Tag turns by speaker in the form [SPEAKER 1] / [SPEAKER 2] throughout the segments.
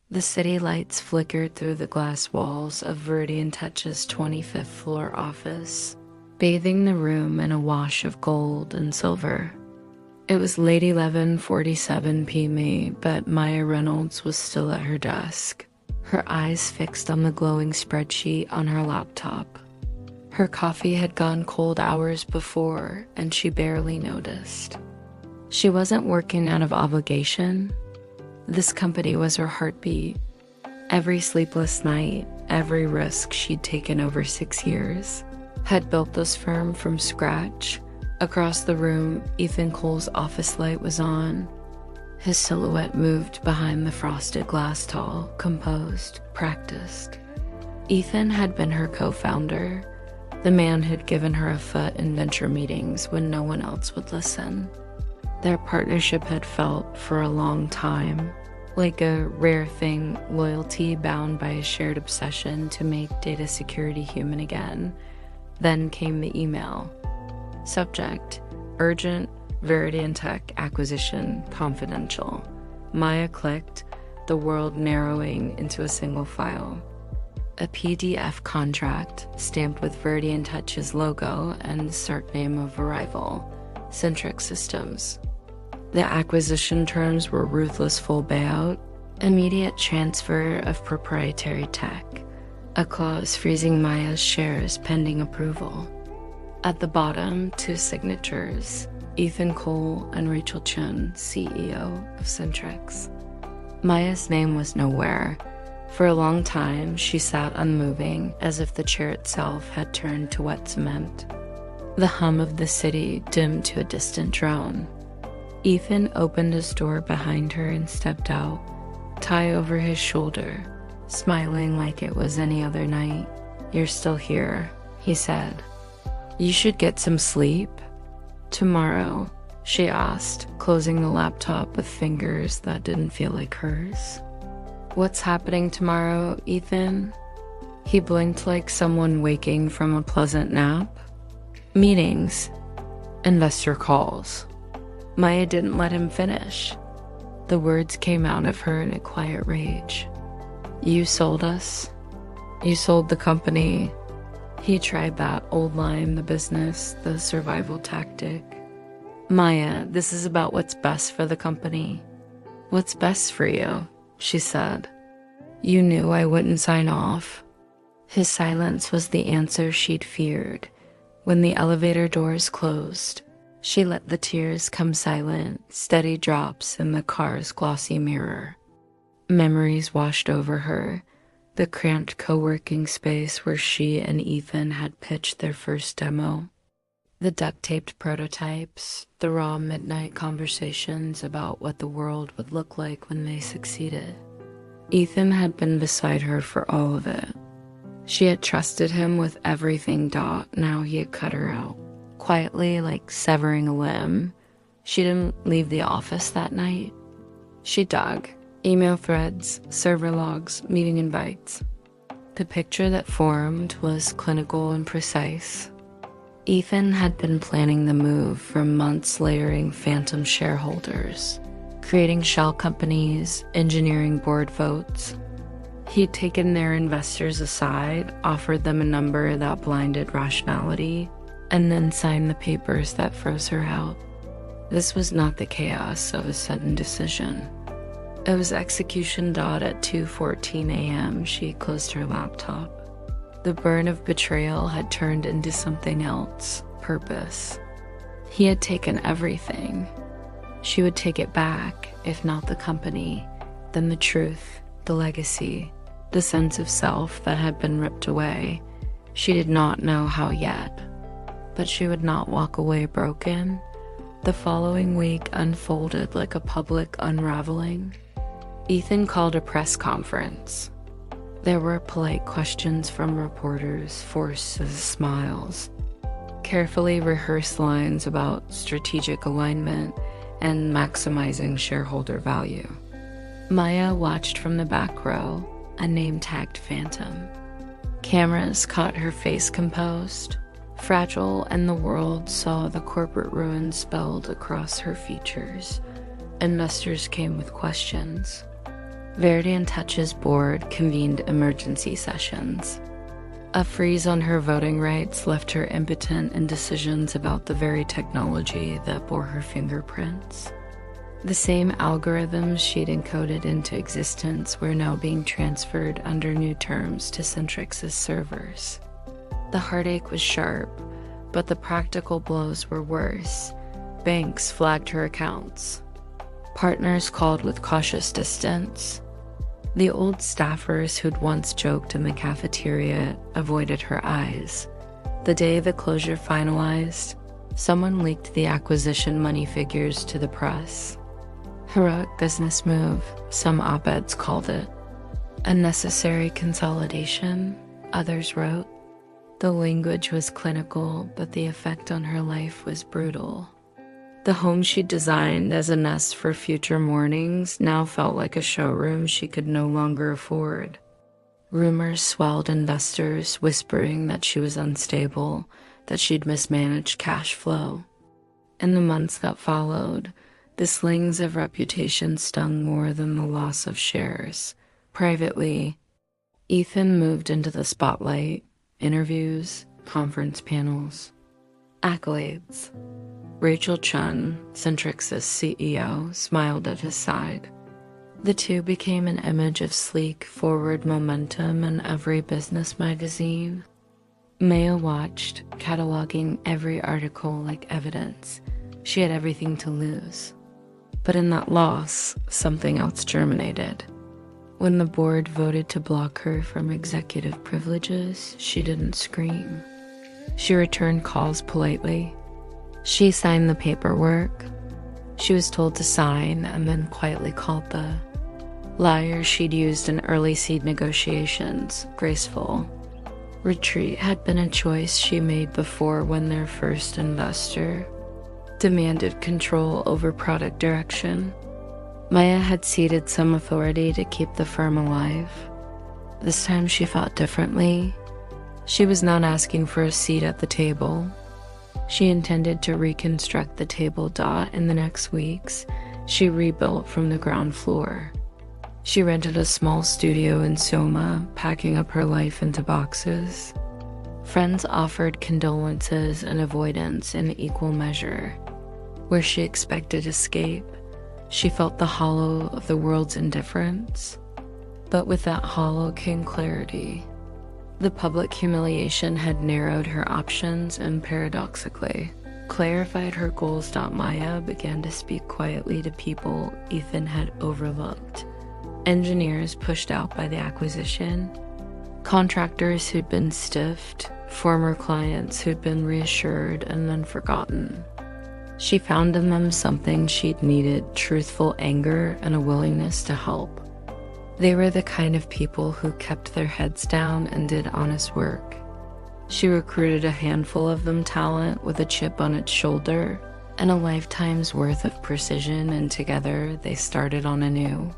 [SPEAKER 1] The city lights flickered through the glass walls of Verde and Touch's 25th floor office, bathing the room in a wash of gold and silver. It was late 11:47 p.m., but Maya Reynolds was still at her desk, her eyes fixed on the glowing spreadsheet on her laptop. Her coffee had gone cold hours before, and she barely noticed. She wasn't working out of obligation. This company was her heartbeat. Every sleepless night, every risk she'd taken over 6 years, had built this firm from scratch. Across the room, Ethan Cole's office light was on. His silhouette moved behind the frosted glass tall, composed, practiced. Ethan had been her co-founder, the man who'd given her a foot in venture meetings when no one else would listen. Their partnership had felt, for a long time, like a rare thing, loyalty bound by a shared obsession to make data security human again. Then came the email. Subject: urgent, Viridian Tech acquisition, confidential. Maya clicked, the world narrowing into a single file. A PDF contract stamped with Viridian Touch's logo and start name of arrival, Centric Systems. The acquisition terms were ruthless full payout, immediate transfer of proprietary tech, a clause freezing Maya's shares pending approval. At the bottom, 2 signatures, Ethan Cole and Rachel Chun, CEO of Centrix. Maya's name was nowhere. For a long time, she sat unmoving, as if the chair itself had turned to wet cement. The hum of the city dimmed to a distant drone. Ethan opened his door behind her and stepped out, tie over his shoulder, smiling like it was any other night. "You're still here," he said. "You should get some sleep." "Tomorrow?" she asked, closing the laptop with fingers that didn't feel like hers. "What's happening tomorrow, Ethan?" He blinked like someone waking from a pleasant nap. "Meetings. Investor calls." Maya didn't let him finish. The words came out of her in a quiet rage. "You sold us. You sold the company." He tried that old line, the business, the survival tactic. "Maya, this is about what's best for the company." "What's best for you?" she said. "You knew I wouldn't sign off." His silence was the answer she'd feared. When the elevator doors closed, she let the tears come silent, steady drops in the car's glossy mirror. Memories washed over her. The cramped co-working space where she and Ethan had pitched their first demo. The duct-taped prototypes, the raw midnight conversations about what the world would look like when they succeeded. Ethan had been beside her for all of it. She had trusted him with everything. Now he had cut her out. Quietly, like severing a limb. She didn't leave the office that night. She dug. Email threads, server logs, meeting invites. The picture that formed was clinical and precise. Ethan had been planning the move for months, layering phantom shareholders, creating shell companies, engineering board votes. He'd taken their investors aside, offered them a number that blinded rationality, and then signed the papers that froze her out. This was not the chaos of a sudden decision. It was execution. At 2:14 a.m., she closed her laptop. The burn of betrayal had turned into something else, purpose. He had taken everything. She would take it back, if not the company, then the truth, the legacy, the sense of self that had been ripped away. She did not know how yet, but she would not walk away broken. The following week unfolded like a public unraveling. Ethan called a press conference. There were polite questions from reporters, forced as smiles, carefully rehearsed lines about strategic alignment and maximizing shareholder value. Maya watched from the back row, a name-tagged phantom. Cameras caught her face composed, fragile, and the world saw the corporate ruin spelled across her features. Investors came with questions. Verity & Touch's board convened emergency sessions. A freeze on her voting rights left her impotent in decisions about the very technology that bore her fingerprints. The same algorithms she'd encoded into existence were now being transferred under new terms to Centrix's servers. The heartache was sharp, but the practical blows were worse. Banks flagged her accounts. Partners called with cautious distance. The old staffers who'd once joked in the cafeteria avoided her eyes. The day the closure finalized, someone leaked the acquisition money figures to the press. Heroic business move, some op-eds called it. A necessary consolidation, others wrote. The language was clinical, but the effect on her life was brutal. The home she'd designed as a nest for future mornings now felt like a showroom she could no longer afford. Rumors swelled investors, whispering that she was unstable, that she'd mismanaged cash flow. In the months that followed, the slings of reputation stung more than the loss of shares. Privately, Ethan moved into the spotlight, interviews, conference panels, accolades. Rachel Chun, Centrix's CEO, smiled at his side. The two became an image of sleek, forward momentum in every business magazine. Maya watched, cataloging every article like evidence. She had everything to lose. But in that loss, something else germinated. When the board voted to block her from executive privileges, she didn't scream. She returned calls politely. She signed the paperwork. She was told to sign and then quietly called the liar she'd used in early seed negotiations graceful. Retreat had been a choice she made before when their first investor demanded control over product direction. Maya had ceded some authority to keep the firm alive. This time she fought differently. She was not asking for a seat at the table. She intended to reconstruct the table dot in the next weeks. She rebuilt from the ground floor. She rented a small studio in Soma, packing up her life into boxes. Friends offered condolences and avoidance in equal measure. Where she expected escape, she felt the hollow of the world's indifference. But with that hollow came clarity. The public humiliation had narrowed her options and paradoxically clarified her goals. Maya began to speak quietly to people Ethan had overlooked. Engineers pushed out by the acquisition, contractors who'd been stiffed, former clients who'd been reassured and then forgotten. She found in them something she'd needed: truthful anger and a willingness to help. They were the kind of people who kept their heads down and did honest work. She recruited a handful of them, talent with a chip on its shoulder and a lifetime's worth of precision, and together they started on a new,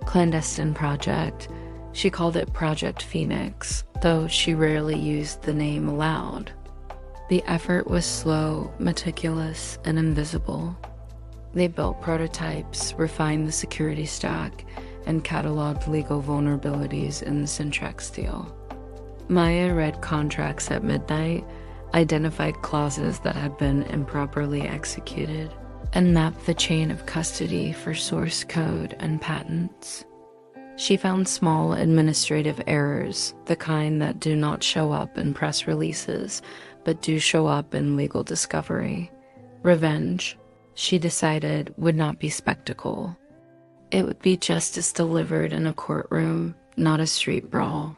[SPEAKER 1] clandestine project. She called it Project Phoenix, though she rarely used the name aloud. The effort was slow, meticulous, and invisible. They built prototypes, refined the security stack, and cataloged legal vulnerabilities in the Centrex deal. Maya read contracts at midnight, identified clauses that had been improperly executed, and mapped the chain of custody for source code and patents. She found small administrative errors, the kind that do not show up in press releases, but do show up in legal discovery. Revenge, she decided, would not be spectacle. It would be justice delivered in a courtroom, not a street brawl.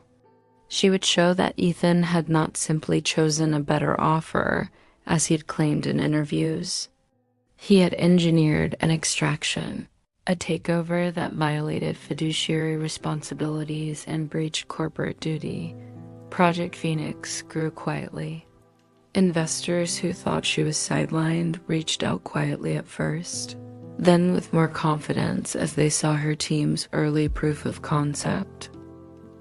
[SPEAKER 1] She would show that Ethan had not simply chosen a better offer, as he'd claimed in interviews. He had engineered an extraction, a takeover that violated fiduciary responsibilities and breached corporate duty. Project Phoenix grew quietly. Investors who thought she was sidelined reached out quietly at first, then with more confidence as they saw her team's early proof of concept.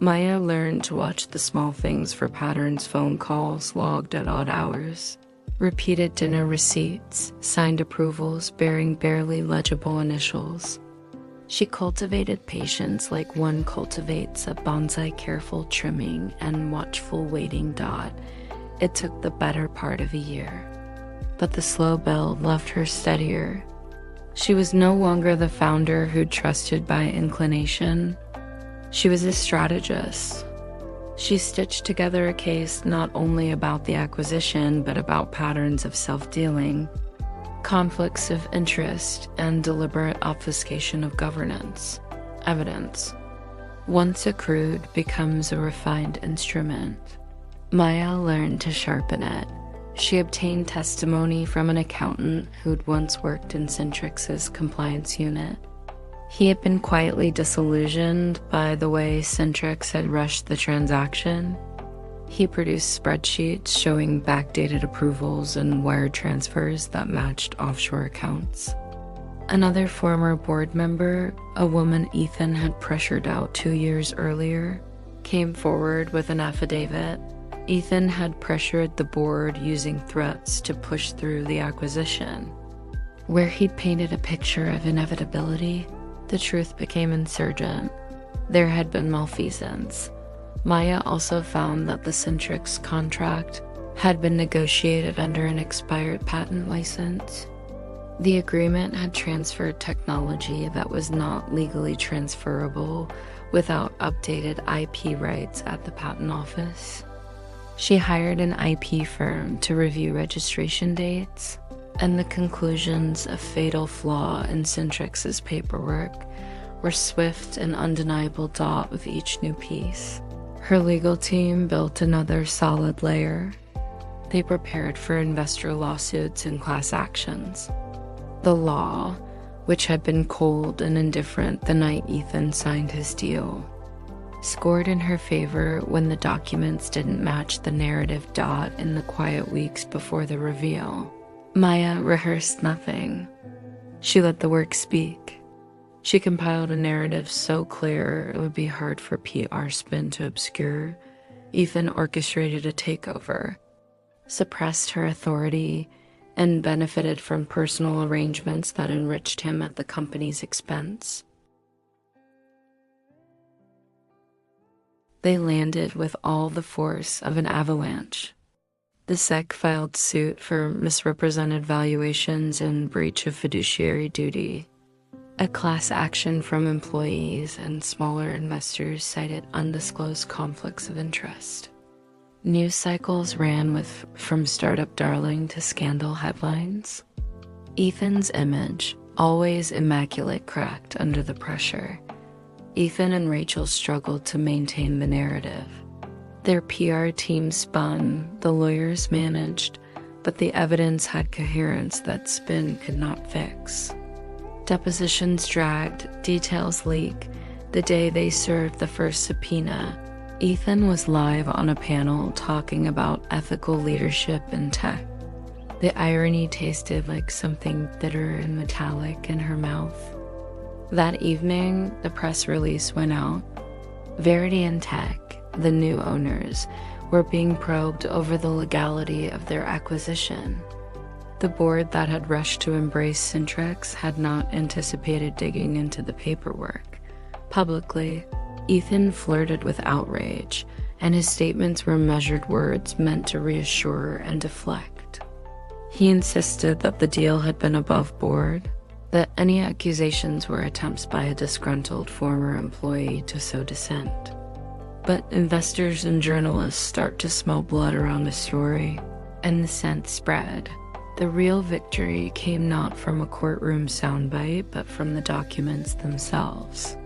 [SPEAKER 1] Maya learned to watch the small things for patterns: phone calls logged at odd hours, repeated dinner receipts, signed approvals bearing barely legible initials. She cultivated patience like one cultivates a bonsai, careful trimming and watchful waiting. It took the better part of a year. But the slow build left her steadier. She was no longer the founder who trusted by inclination. She was a strategist. She stitched together a case not only about the acquisition, but about patterns of self-dealing, conflicts of interest, and deliberate obfuscation of governance. Evidence, once accrued, becomes a refined instrument. Maya learned to sharpen it. She obtained testimony from an accountant who'd once worked in Centrix's compliance unit. He had been quietly disillusioned by the way Centrix had rushed the transaction. He produced spreadsheets showing backdated approvals and wire transfers that matched offshore accounts. Another former board member, a woman Ethan had pressured out 2 years earlier, came forward with an affidavit. Ethan had pressured the board using threats to push through the acquisition. Where he'd painted a picture of inevitability, the truth became insurgent. There had been malfeasance. Maya also found that the Centrix contract had been negotiated under an expired patent license. The agreement had transferred technology that was not legally transferable without updated IP rights at the patent office. She hired an IP firm to review registration dates, and the conclusions of fatal flaw in Centrix's paperwork were swift and undeniable. With each new piece, her legal team built another solid layer. They prepared for investor lawsuits and class actions. The law, which had been cold and indifferent the night Ethan signed his deal, scored in her favor when the documents didn't match the narrative. In the quiet weeks before the reveal, Maya rehearsed nothing. She let the work speak. She compiled a narrative so clear it would be hard for PR spin to obscure. Ethan orchestrated a takeover, suppressed her authority, and benefited from personal arrangements that enriched him at the company's expense. They landed with all the force of an avalanche. The SEC filed suit for misrepresented valuations and breach of fiduciary duty. A class action from employees and smaller investors cited undisclosed conflicts of interest. News cycles ran from startup darling to scandal headlines. Ethan's image, always immaculate, cracked under the pressure. Ethan and Rachel struggled to maintain the narrative. Their PR team spun, the lawyers managed, but the evidence had coherence that spin could not fix. Depositions dragged, details leak. The day they served the first subpoena, Ethan was live on a panel talking about ethical leadership in tech. The irony tasted like something bitter and metallic in her mouth. That evening, the press release went out. Verity and Tech, the new owners, were being probed over the legality of their acquisition. The board that had rushed to embrace Centrix had not anticipated digging into the paperwork. Publicly, Ethan flirted with outrage, and his statements were measured words meant to reassure and deflect. He insisted that the deal had been above board, that any accusations were attempts by a disgruntled former employee to sow dissent. But investors and journalists start to smell blood around the story, and the scent spread. The real victory came not from a courtroom soundbite, but from the documents themselves.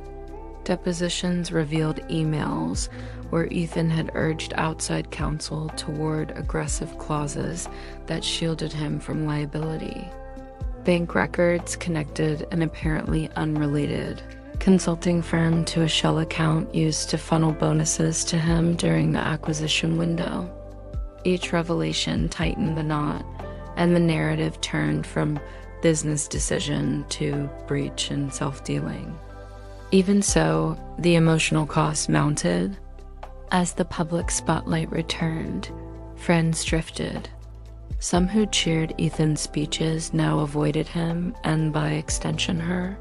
[SPEAKER 1] Depositions revealed emails where Ethan had urged outside counsel toward aggressive clauses that shielded him from liability. Bank records connected an apparently unrelated consulting firm to a shell account used to funnel bonuses to him during the acquisition window. Each revelation tightened the knot, and the narrative turned from business decision to breach and self-dealing. Even so, the emotional cost mounted. As the public spotlight returned, friends drifted. Some who cheered Ethan's speeches now avoided him, and by extension her.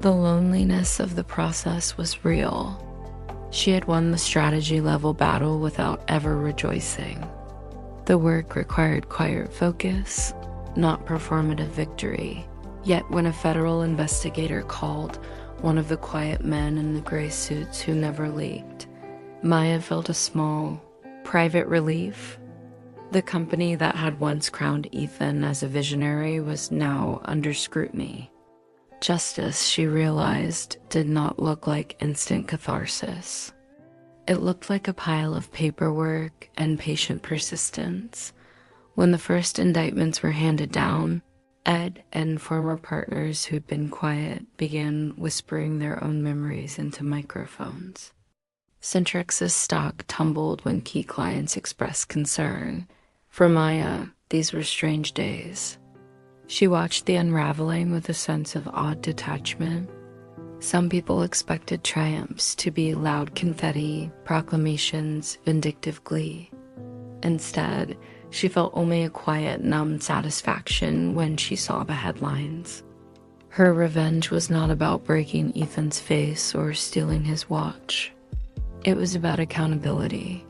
[SPEAKER 1] The loneliness of the process was real. She had won the strategy-level battle without ever rejoicing. The work required quiet focus, not performative victory. Yet when a federal investigator called one of the quiet men in the gray suits who never leaked, Maya felt a small, private relief. The company that had once crowned Ethan as a visionary was now under scrutiny. Justice, she realized, did not look like instant catharsis. It looked like a pile of paperwork and patient persistence. When the first indictments were handed down, Ed and former partners who'd been quiet began whispering their own memories into microphones. Centrex's stock tumbled when key clients expressed concern. For Maya, these were strange days. She watched the unraveling with a sense of odd detachment. Some people expected triumphs to be loud confetti, proclamations, vindictive glee. Instead, she felt only a quiet, numb satisfaction when she saw the headlines. Her revenge was not about breaking Ethan's face or stealing his watch. It was about accountability.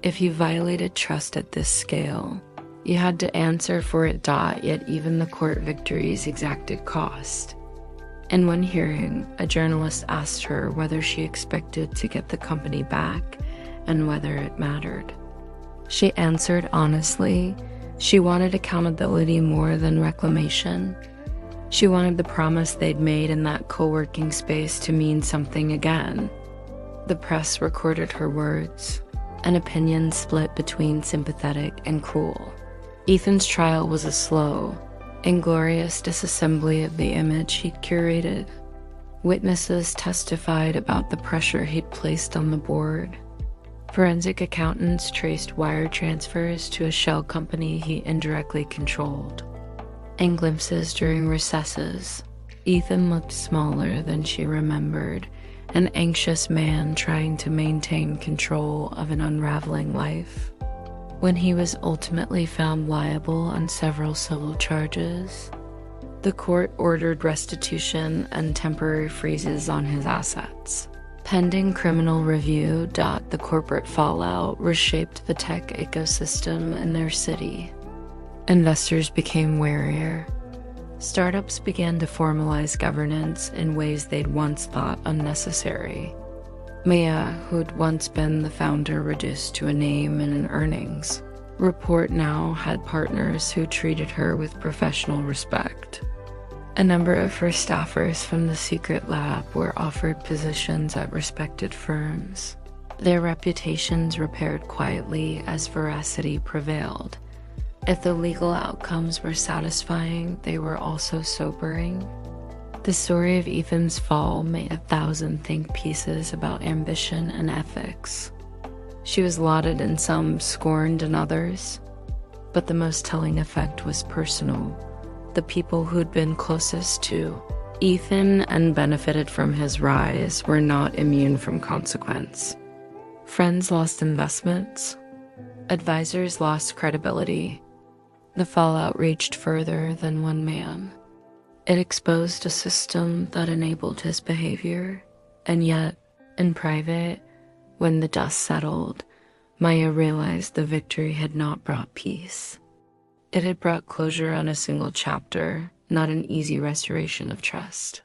[SPEAKER 1] If you violated trust at this scale, you had to answer for it. Yet even the court victories exacted cost. In one hearing, a journalist asked her whether she expected to get the company back and whether it mattered. She answered honestly, she wanted accountability more than reclamation. She wanted the promise they'd made in that co-working space to mean something again. The press recorded her words. An opinion split between sympathetic and cruel. Ethan's trial was a slow, inglorious disassembly of the image he'd curated. Witnesses testified about the pressure he'd placed on the board. Forensic accountants traced wire transfers to a shell company he indirectly controlled. In glimpses during recesses, Ethan looked smaller than she remembered, an anxious man trying to maintain control of an unraveling life. When he was ultimately found liable on several civil charges, the court ordered restitution and temporary freezes on his assets. Pending criminal review, the corporate fallout reshaped the tech ecosystem in their city. Investors became warier. Startups began to formalize governance in ways they'd once thought unnecessary. Maya, who'd once been the founder reduced to a name and an earnings report, now had partners who treated her with professional respect. A number of her staffers from the secret lab were offered positions at respected firms. Their reputations repaired quietly as veracity prevailed. If the legal outcomes were satisfying, they were also sobering. The story of Ethan's fall made 1,000 think pieces about ambition and ethics. She was lauded in some, scorned in others. But the most telling effect was personal. The people who'd been closest to Ethan and benefited from his rise were not immune from consequence. Friends lost investments. Advisors lost credibility. The fallout reached further than one man. It exposed a system that enabled his behavior, and yet, in private, when the dust settled, Maya realized the victory had not brought peace. It had brought closure on a single chapter, not an easy restoration of trust.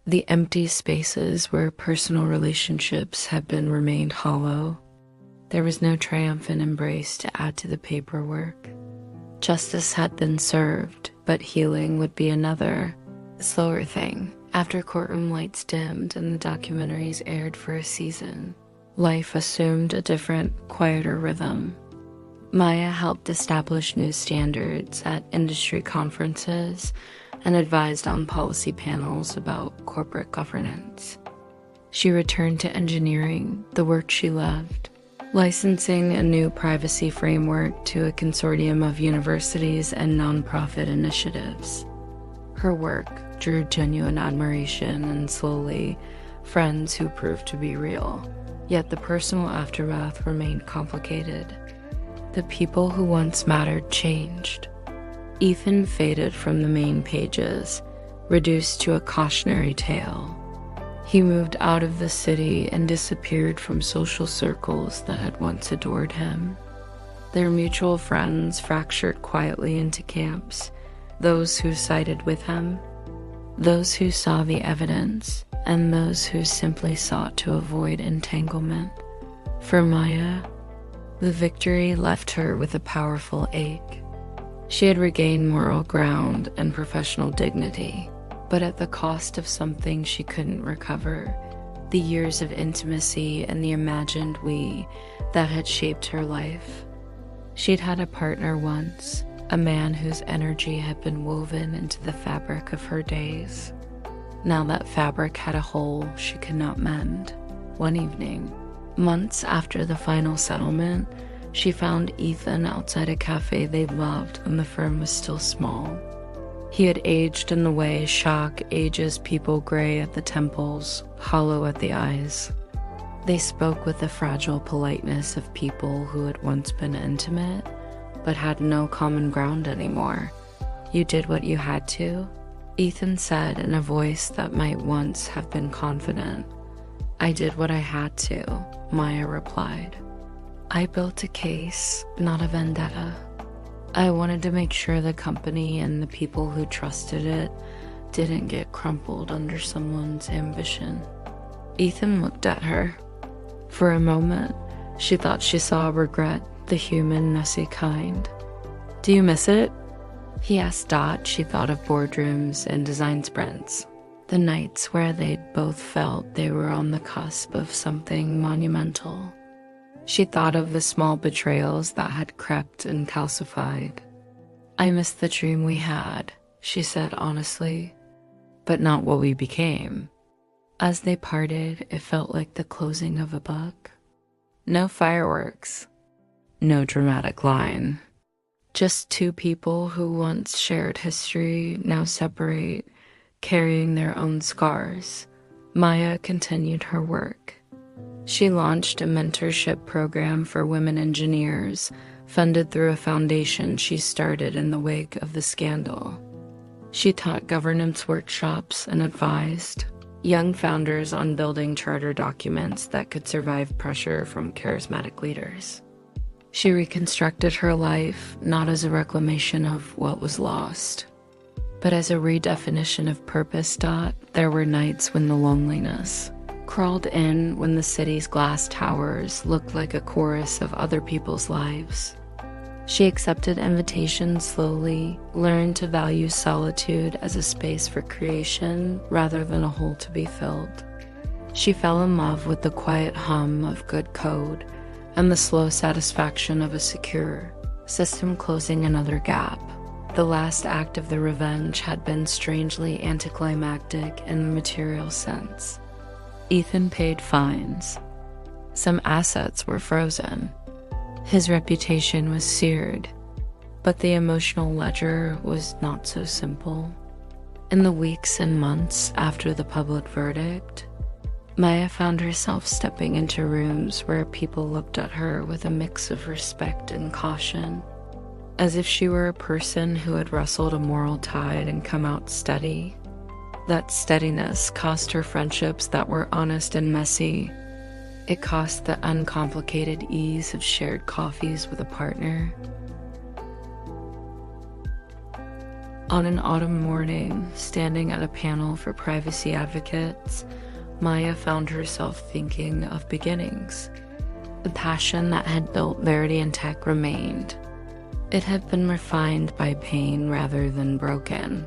[SPEAKER 1] The empty spaces where personal relationships had been remained hollow. There was no triumphant embrace to add to the paperwork. Justice had been served, but healing would be another, slower thing. After courtroom lights dimmed and the documentaries aired for a season, life assumed a different, quieter rhythm. Maya helped establish new standards at industry conferences and advised on policy panels about corporate governance. She returned to engineering, the work she loved, licensing a new privacy framework to a consortium of universities and nonprofit initiatives. Her work drew genuine admiration and slowly, friends who proved to be real. Yet the personal aftermath remained complicated. The people who once mattered changed. Ethan faded from the main pages, reduced to a cautionary tale. He moved out of the city and disappeared from social circles that had once adored him. Their mutual friends fractured quietly into camps, those who sided with him, those who saw the evidence, and those who simply sought to avoid entanglement. For Maya, the victory left her with a powerful ache. She had regained moral ground and professional dignity, but at the cost of something she couldn't recover: the years of intimacy and the imagined we that had shaped her life. She'd had a partner once, a man whose energy had been woven into the fabric of her days. Now that fabric had a hole she could not mend. One evening, months after the final settlement, she found Ethan outside a cafe they loved when the firm was still small. He had aged in the way shock ages people, gray at the temples, hollow at the eyes. They spoke with the fragile politeness of people who had once been intimate, but had no common ground anymore. "You did what you had to?" Ethan said in a voice that might once have been confident. "I did what I had to," Maya replied. "I built a case, not a vendetta. I wanted to make sure the company and the people who trusted it didn't get crumpled under someone's ambition." Ethan looked at her. For a moment, she thought she saw regret, the human, messy kind. "Do you miss it?" He asked Dot. She thought of boardrooms and design sprints, the nights where they'd both felt they were on the cusp of something monumental. She thought of the small betrayals that had crept and calcified. "I miss the dream we had," she said honestly, "but not what we became." As they parted, it felt like the closing of a book. No fireworks, no dramatic line. Just two people who once shared history, now separate, carrying their own scars. Maya continued her work. She launched a mentorship program for women engineers, funded through a foundation she started in the wake of the scandal. She taught governance workshops and advised young founders on building charter documents that could survive pressure from charismatic leaders. She reconstructed her life not as a reclamation of what was lost, but as a redefinition of purpose. There were nights when the loneliness crawled in, when the city's glass towers looked like a chorus of other people's lives. She accepted invitations slowly, learned to value solitude as a space for creation rather than a hole to be filled. She fell in love with the quiet hum of good code and the slow satisfaction of a secure system closing another gap. The last act of the revenge had been strangely anticlimactic in the material sense. Ethan paid fines. Some assets were frozen. His reputation was seared, but the emotional ledger was not so simple. In the weeks and months after the public verdict, Maya found herself stepping into rooms where people looked at her with a mix of respect and caution, as if she were a person who had wrestled a moral tide and come out steady. That steadiness cost her friendships that were honest and messy. It cost the uncomplicated ease of shared coffees with a partner. On an autumn morning, standing at a panel for privacy advocates, Maya found herself thinking of beginnings. The passion that had built Verity and Tech remained. It had been refined by pain rather than broken.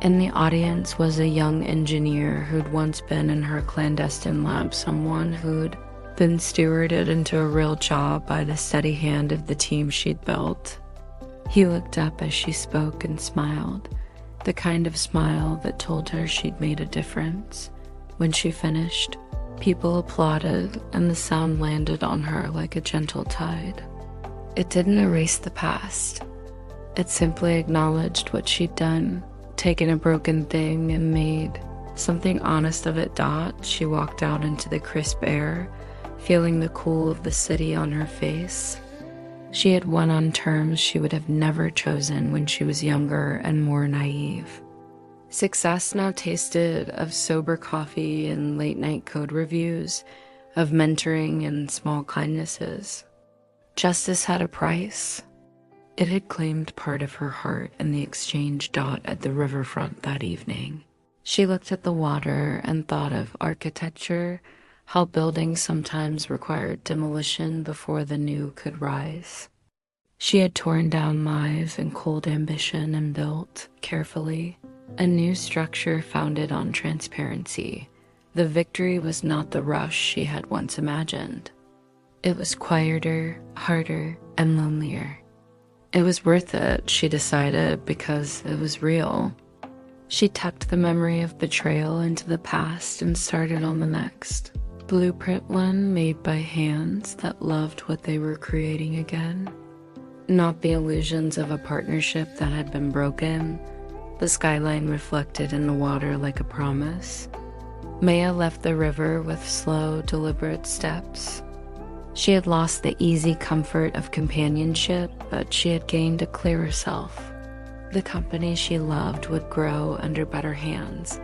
[SPEAKER 1] In the audience was a young engineer who'd once been in her clandestine lab, someone who'd been stewarded into a real job by the steady hand of the team she'd built. He looked up as she spoke and smiled, the kind of smile that told her she'd made a difference. When she finished, people applauded and the sound landed on her like a gentle tide. It didn't erase the past. It simply acknowledged what she'd done, taken a broken thing and made something honest of it. She walked out into the crisp air, feeling the cool of the city on her face. She had won on terms she would have never chosen when she was younger and more naive. Success now tasted of sober coffee and late-night code reviews, of mentoring and small kindnesses. Justice had a price. It had claimed part of her heart in the exchange dot at the riverfront that evening. She looked at the water and thought of architecture, how buildings sometimes required demolition before the new could rise. She had torn down lies and cold ambition and built, carefully, a new structure founded on transparency. The victory was not the rush she had once imagined. It was quieter, harder, and lonelier. It was worth it, she decided, because it was real. She tucked the memory of betrayal into the past and started on the next. Blueprint one made by hands that loved what they were creating again. Not the illusions of a partnership that had been broken, the skyline reflected in the water like a promise. Maya left the river with slow, deliberate steps. She had lost the easy comfort of companionship, but she had gained a clearer self. The company she loved would grow under better hands,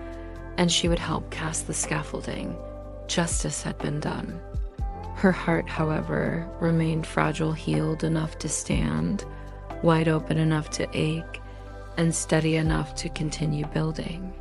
[SPEAKER 1] and she would help cast the scaffolding. Justice had been done. Her heart, however, remained fragile, healed enough to stand, wide open enough to ache, and steady enough to continue building.